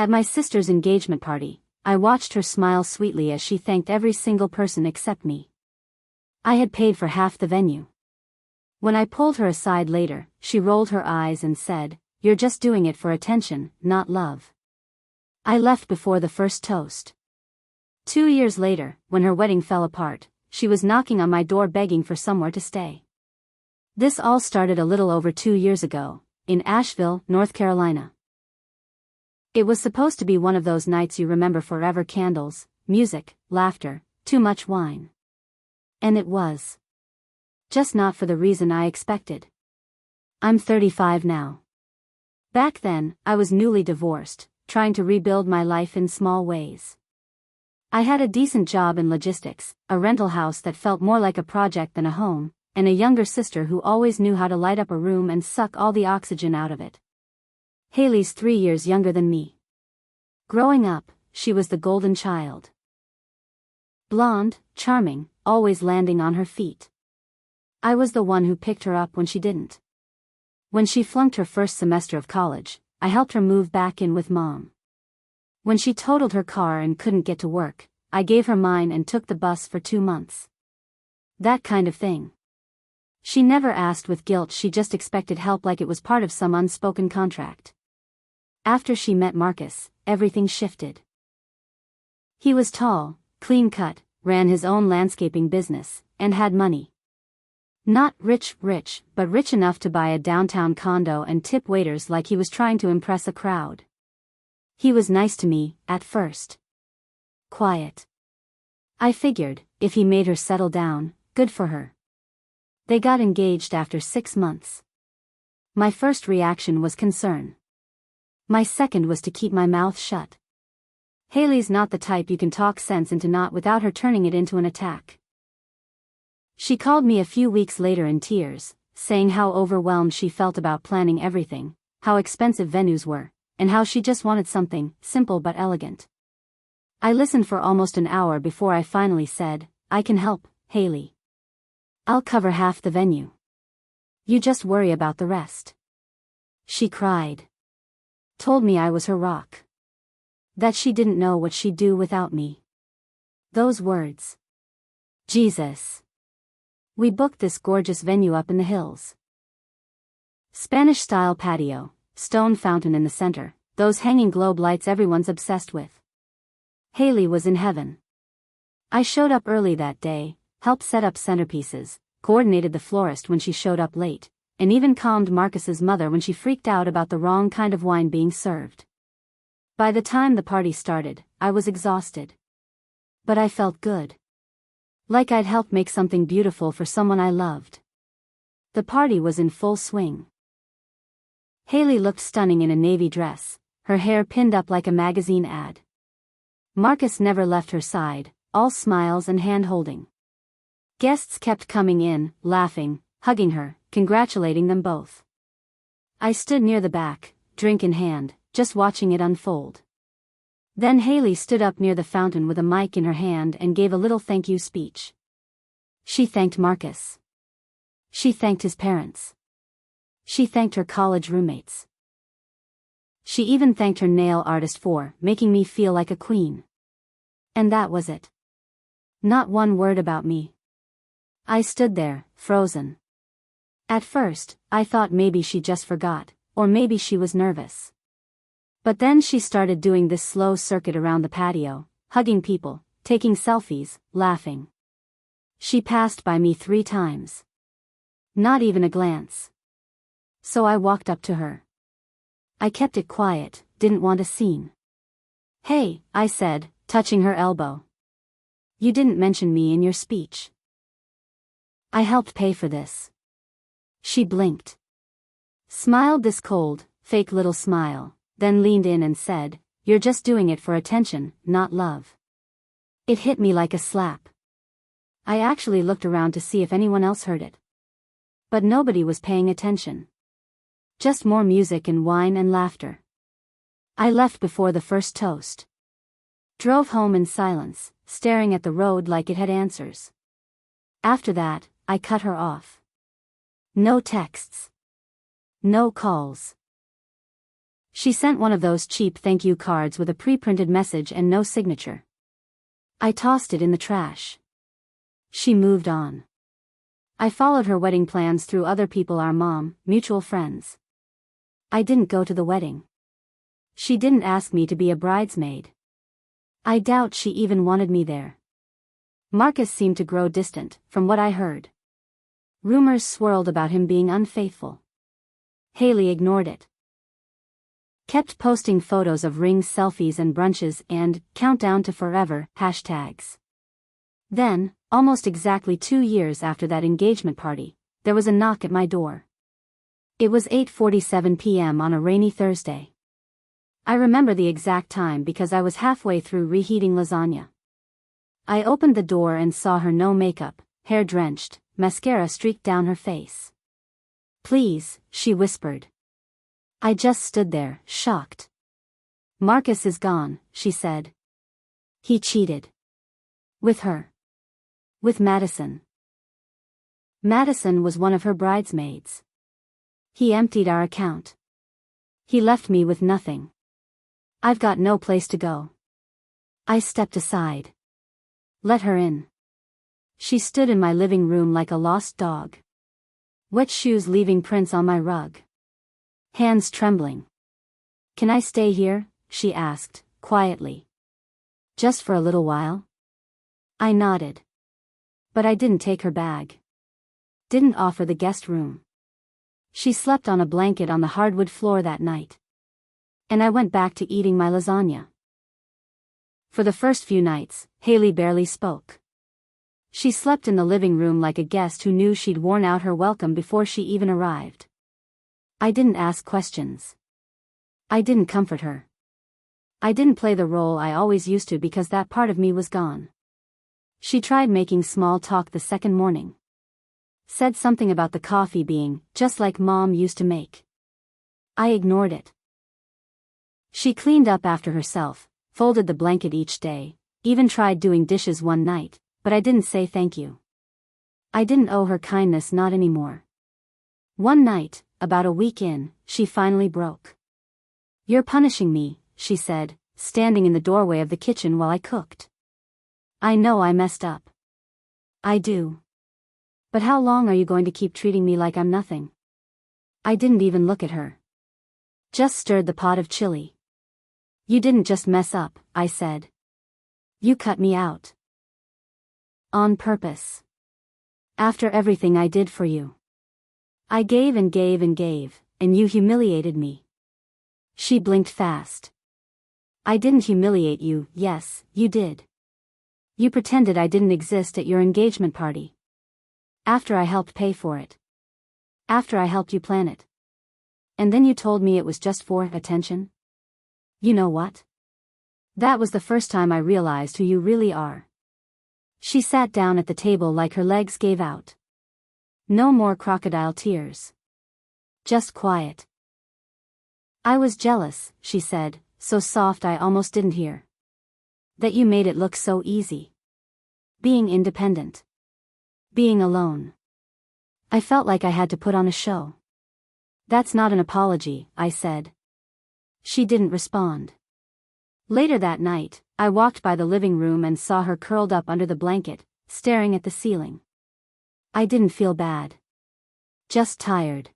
At my sister's engagement party, I watched her smile sweetly as she thanked every single person except me. I had paid for half the venue. When I pulled her aside later, she rolled her eyes and said, "You're just doing it for attention, not love." I left before the first toast. 2 years later, when her wedding fell apart, she was knocking on my door begging for somewhere to stay. This all started a little over 2 years ago, in Asheville, North Carolina. It was supposed to be one of those nights you remember forever: candles, music, laughter, too much wine. And it was. Just not for the reason I expected. I'm 35 now. Back then, I was newly divorced, trying to rebuild my life in small ways. I had a decent job in logistics, a rental house that felt more like a project than a home, and a younger sister who always knew how to light up a room and suck all the oxygen out of it. Haley's 3 years younger than me. Growing up, she was the golden child. Blonde, charming, always landing on her feet. I was the one who picked her up when she didn't. When she flunked her first semester of college, I helped her move back in with Mom. When she totaled her car and couldn't get to work, I gave her mine and took the bus for 2 months. That kind of thing. She never asked with guilt, she just expected help like it was part of some unspoken contract. After she met Marcus, everything shifted. He was tall, clean-cut, ran his own landscaping business, and had money. Not rich, but rich enough to buy a downtown condo and tip waiters like he was trying to impress a crowd. He was nice to me, at first. Quiet. I figured, if he made her settle down, good for her. They got engaged after 6 months. My first reaction was concern. My second was to keep my mouth shut. Haley's not the type you can talk sense into not without her turning it into an attack. She called me a few weeks later in tears, saying how overwhelmed she felt about planning everything, how expensive venues were, and how she just wanted something simple but elegant. I listened for almost an hour before I finally said, "I can help, Haley. I'll cover half the venue. You just worry about the rest." She cried. Told me I was her rock. That she didn't know what she'd do without me. Those words. Jesus. We booked this gorgeous venue up in the hills. Spanish-style patio, stone fountain in the center, those hanging globe lights everyone's obsessed with. Haley was in heaven. I showed up early that day, helped set up centerpieces, coordinated the florist when she showed up late, and even calmed Marcus's mother when she freaked out about the wrong kind of wine being served. By the time the party started, I was exhausted. But I felt good. Like I'd helped make something beautiful for someone I loved. The party was in full swing. Haley looked stunning in a navy dress, her hair pinned up like a magazine ad. Marcus never left her side, all smiles and hand-holding. Guests kept coming in, laughing, hugging her, congratulating them both. I stood near the back, drink in hand, just watching it unfold. Then Haley stood up near the fountain with a mic in her hand and gave a little thank you speech. She thanked Marcus. She thanked his parents. She thanked her college roommates. She even thanked her nail artist for making me feel like a queen. And that was it. Not one word about me. I stood there, frozen. At first, I thought maybe she just forgot, or maybe she was nervous. But then she started doing this slow circuit around the patio, hugging people, taking selfies, laughing. She passed by me 3 times. Not even a glance. So I walked up to her. I kept it quiet, didn't want a scene. "Hey," I said, touching her elbow. "You didn't mention me in your speech. I helped pay for this." She blinked. Smiled this cold, fake little smile, then leaned in and said, "You're just doing it for attention, not love." It hit me like a slap. I actually looked around to see if anyone else heard it. But nobody was paying attention. Just more music and wine and laughter. I left before the first toast. Drove home in silence, staring at the road like it had answers. After that, I cut her off. No texts. No calls. She sent one of those cheap thank you cards with a pre-printed message and no signature. I tossed it in the trash. She moved on. I followed her wedding plans through other people, our mom, mutual friends. I didn't go to the wedding. She didn't ask me to be a bridesmaid. I doubt she even wanted me there. Marcus seemed to grow distant, from what I heard. Rumors swirled about him being unfaithful. Haley ignored it. Kept posting photos of rings, selfies and brunches and countdown to forever hashtags. Then, almost exactly 2 years after that engagement party, there was a knock at my door. It was 8:47 p.m. on a rainy Thursday. I remember the exact time because I was halfway through reheating lasagna. I opened the door and saw her, no makeup, hair drenched, mascara streaked down her face. "Please," she whispered. I just stood there, shocked. "Marcus is gone," she said. "He cheated." With her. With Madison. Madison was one of her bridesmaids. He emptied our account. He left me with nothing. I've got no place to go. I stepped aside. Let her in. She stood in my living room like a lost dog. Wet shoes leaving prints on my rug. Hands trembling. "Can I stay here?" she asked, quietly. "Just for a little while?" I nodded. But I didn't take her bag. Didn't offer the guest room. She slept on a blanket on the hardwood floor that night. And I went back to eating my lasagna. For the first few nights, Haley barely spoke. She slept in the living room like a guest who knew she'd worn out her welcome before she even arrived. I didn't ask questions. I didn't comfort her. I didn't play the role I always used to because that part of me was gone. She tried making small talk the second morning. Said something about the coffee being just like Mom used to make. I ignored it. She cleaned up after herself, folded the blanket each day, even tried doing dishes one night, but I didn't say thank you. I didn't owe her kindness, not anymore. One night, about a week in, she finally broke. "You're punishing me," she said, standing in the doorway of the kitchen while I cooked. "I know I messed up. I do. But how long are you going to keep treating me like I'm nothing?" I didn't even look at her. Just stirred the pot of chili. "You didn't just mess up," I said. "You cut me out. On purpose. After everything I did for you. I gave and gave and gave, and you humiliated me." She blinked fast. "I didn't humiliate you." "Yes, you did. You pretended I didn't exist at your engagement party. After I helped pay for it. After I helped you plan it. And then you told me it was just for attention. You know what? That was the first time I realized who you really are." She sat down at the table like her legs gave out. No more crocodile tears. Just quiet. "I was jealous," she said, so soft I almost didn't hear. "That you made it look so easy. Being independent. Being alone. I felt like I had to put on a show." "That's not an apology," I said. She didn't respond. Later that night, I walked by the living room and saw her curled up under the blanket, staring at the ceiling. I didn't feel bad. Just tired.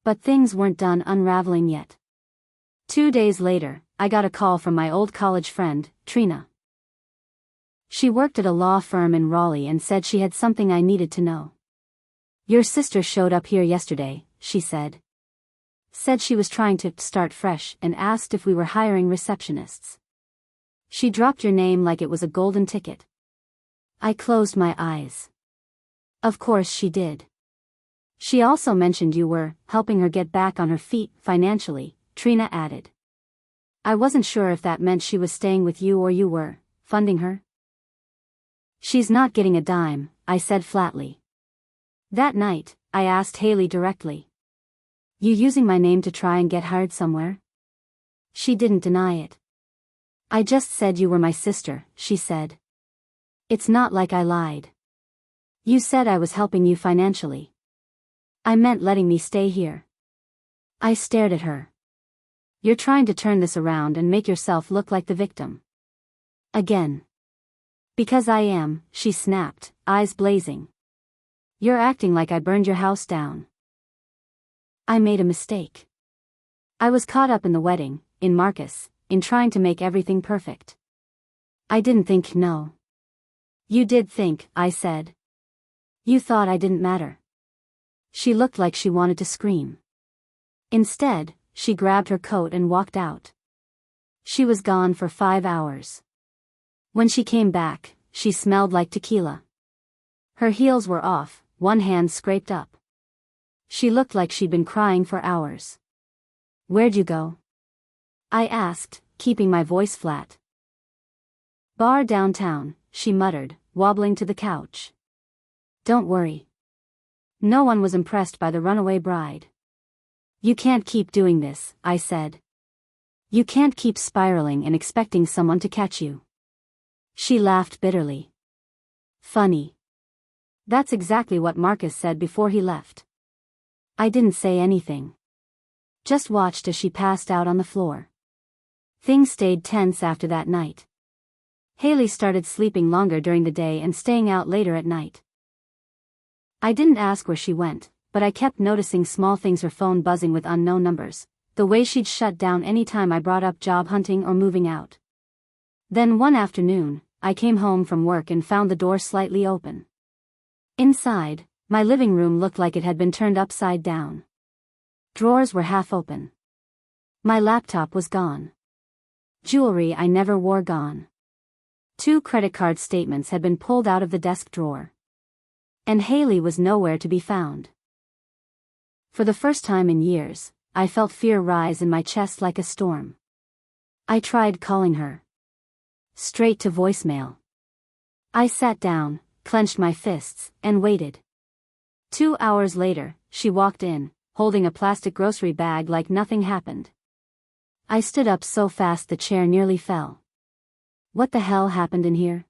But things weren't done unraveling yet. 2 days later, I got a call from my old college friend, Trina. She worked at a law firm in Raleigh and said she had something I needed to know. "Your sister showed up here yesterday," she said. Said she was trying to start fresh and asked if we were hiring receptionists. She dropped your name like it was a golden ticket. I closed my eyes. Of course she did. She also mentioned you were helping her get back on her feet financially, Trina added. I wasn't sure if that meant she was staying with you or you were funding her. "She's not getting a dime," I said flatly. That night, I asked Haley directly. "You using my name to try and get hired somewhere?" She didn't deny it. "I just said you were my sister," she said. "It's not like I lied. You said I was helping you financially. I meant letting me stay here." I stared at her. You're trying to turn this around and make yourself look like the victim. Again. Because I am, she snapped, eyes blazing. You're acting like I burned your house down. I made a mistake. I was caught up in the wedding, in Marcus, in trying to make everything perfect. I didn't think. No. You did think, I said. You thought I didn't matter. She looked like she wanted to scream. Instead, she grabbed her coat and walked out. She was gone for 5 hours. When she came back, she smelled like tequila. Her heels were off, one hand scraped up. She looked like she'd been crying for hours. Where'd you go? I asked, keeping my voice flat. Bar downtown, she muttered, wobbling to the couch. Don't worry. No one was impressed by the runaway bride. You can't keep doing this, I said. You can't keep spiraling and expecting someone to catch you. She laughed bitterly. Funny. That's exactly what Marcus said before he left. I didn't say anything. Just watched as she passed out on the floor. Things stayed tense after that night. Haley started sleeping longer during the day and staying out later at night. I didn't ask where she went, but I kept noticing small things: her phone buzzing with unknown numbers, the way she'd shut down any time I brought up job hunting or moving out. Then one afternoon, I came home from work and found the door slightly open. Inside, my living room looked like it had been turned upside down. Drawers were half open. My laptop was gone. Jewelry I never wore gone. 2 credit card statements had been pulled out of the desk drawer. And Haley was nowhere to be found. For the first time in years, I felt fear rise in my chest like a storm. I tried calling her. Straight to voicemail. I sat down, clenched my fists, and waited. 2 hours later, she walked in, holding a plastic grocery bag like nothing happened. I stood up so fast the chair nearly fell. What the hell happened in here?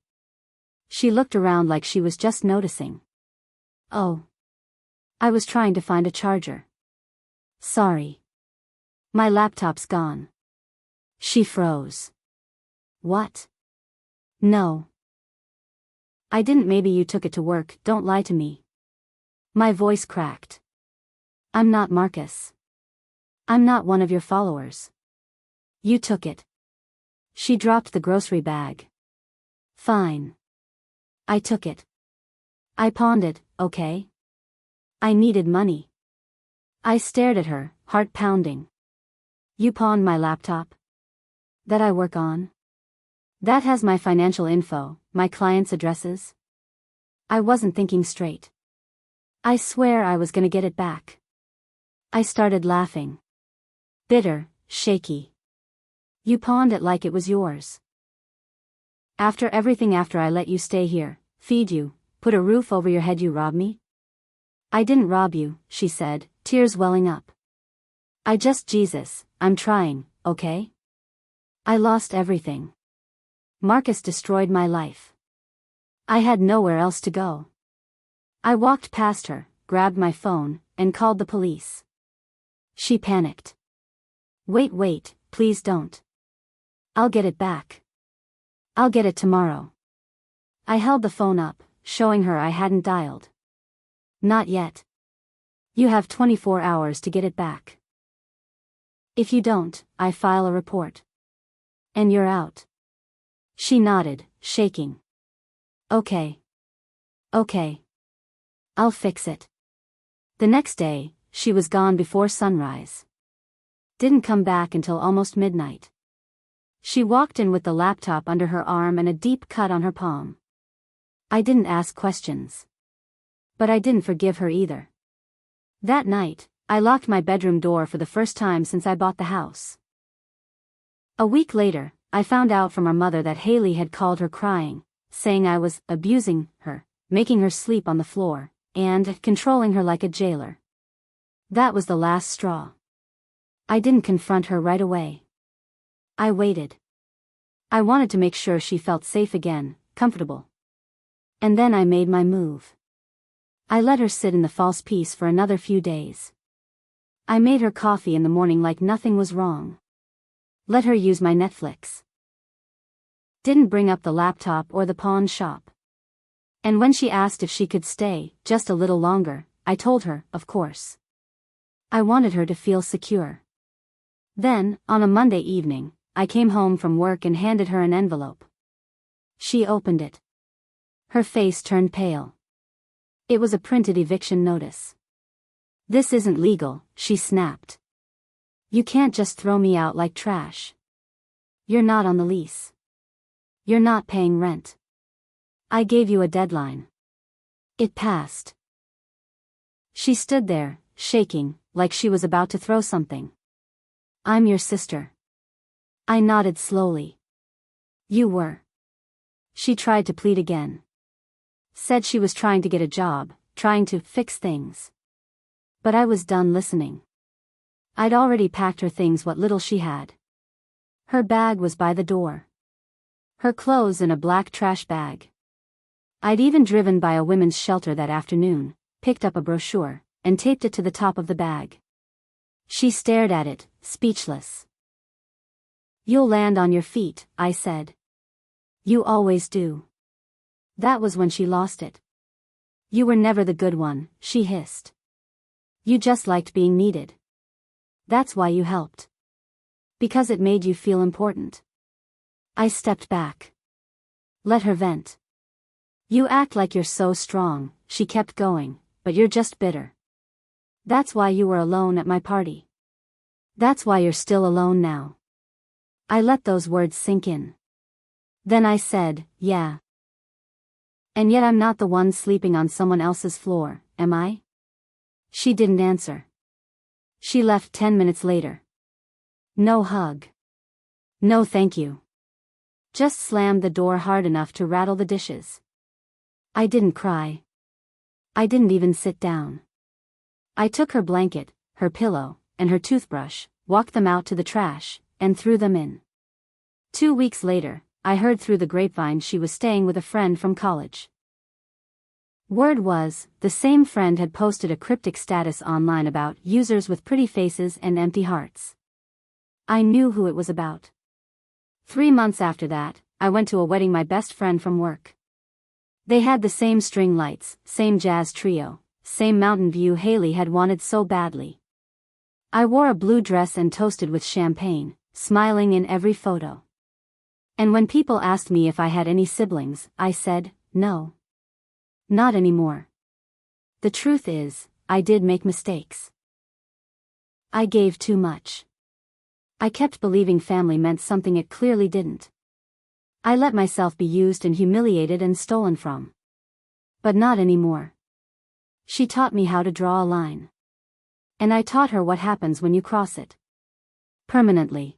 She looked around like she was just noticing. Oh. I was trying to find a charger. Sorry. My laptop's gone. She froze. What? No. I didn't. Maybe you took it to work. Don't lie to me. My voice cracked. I'm not Marcus. I'm not one of your followers. You took it. She dropped the grocery bag. Fine. I took it. I pawned it, okay? I needed money. I stared at her, heart pounding. You pawned my laptop? That I work on? That has my financial info, my clients' addresses? I wasn't thinking straight. I swear I was gonna get it back. I started laughing. Bitter, shaky. You pawned it like it was yours. After everything, after I let you stay here, feed you, put a roof over your head, you robbed me? I didn't rob you, she said, tears welling up. Jesus, I'm trying, okay? I lost everything. Marcus destroyed my life. I had nowhere else to go. I walked past her, grabbed my phone, and called the police. She panicked. Wait, please don't. I'll get it back. I'll get it tomorrow. I held the phone up, showing her I hadn't dialed. Not yet. You have 24 hours to get it back. If you don't, I file a report. And you're out. She nodded, shaking. Okay. I'll fix it. The next day, she was gone before sunrise. Didn't come back until almost midnight. She walked in with the laptop under her arm and a deep cut on her palm. I didn't ask questions. But I didn't forgive her either. That night, I locked my bedroom door for the first time since I bought the house. A week later, I found out from our mother that Haley had called her crying, saying I was abusing her, making her sleep on the floor, and controlling her like a jailer. That was the last straw. I didn't confront her right away. I waited. I wanted to make sure she felt safe again, comfortable. And then I made my move. I let her sit in the false peace for another few days. I made her coffee in the morning like nothing was wrong. Let her use my Netflix. Didn't bring up the laptop or the pawn shop. And when she asked if she could stay just a little longer, I told her, of course. I wanted her to feel secure. Then, on a Monday evening, I came home from work and handed her an envelope. She opened it. Her face turned pale. It was a printed eviction notice. "This isn't legal," she snapped. "You can't just throw me out like trash. You're not on the lease. You're not paying rent. I gave you a deadline. It passed." She stood there, shaking, like she was about to throw something. "I'm your sister." I nodded slowly. "You were." She tried to plead again. Said she was trying to get a job, trying to fix things. But I was done listening. I'd already packed her things, what little she had. Her bag was by the door. Her clothes in a black trash bag. I'd even driven by a women's shelter that afternoon, picked up a brochure, and taped it to the top of the bag. She stared at it, speechless. "You'll land on your feet," I said. "You always do." That was when she lost it. "You were never the good one," she hissed. "You just liked being needed. That's why you helped. Because it made you feel important." I stepped back. Let her vent. "You act like you're so strong," she kept going, "but you're just bitter. That's why you were alone at my party. That's why you're still alone now." I let those words sink in. Then I said, "Yeah. And yet I'm not the one sleeping on someone else's floor, am I?" She didn't answer. She left 10 minutes later. No hug. No thank you. Just slammed the door hard enough to rattle the dishes. I didn't cry. I didn't even sit down. I took her blanket, her pillow, and her toothbrush, walked them out to the trash, and threw them in. 2 weeks later, I heard through the grapevine she was staying with a friend from college. Word was, the same friend had posted a cryptic status online about users with pretty faces and empty hearts. I knew who it was about. 3 months after that, I went to a wedding my best friend from work. They had the same string lights, same jazz trio, same mountain view Haley had wanted so badly. I wore a blue dress and toasted with champagne, smiling in every photo. And when people asked me if I had any siblings, I said, no. Not anymore. The truth is, I did make mistakes. I gave too much. I kept believing family meant something it clearly didn't. I let myself be used and humiliated and stolen from. But not anymore. She taught me how to draw a line. And I taught her what happens when you cross it. Permanently.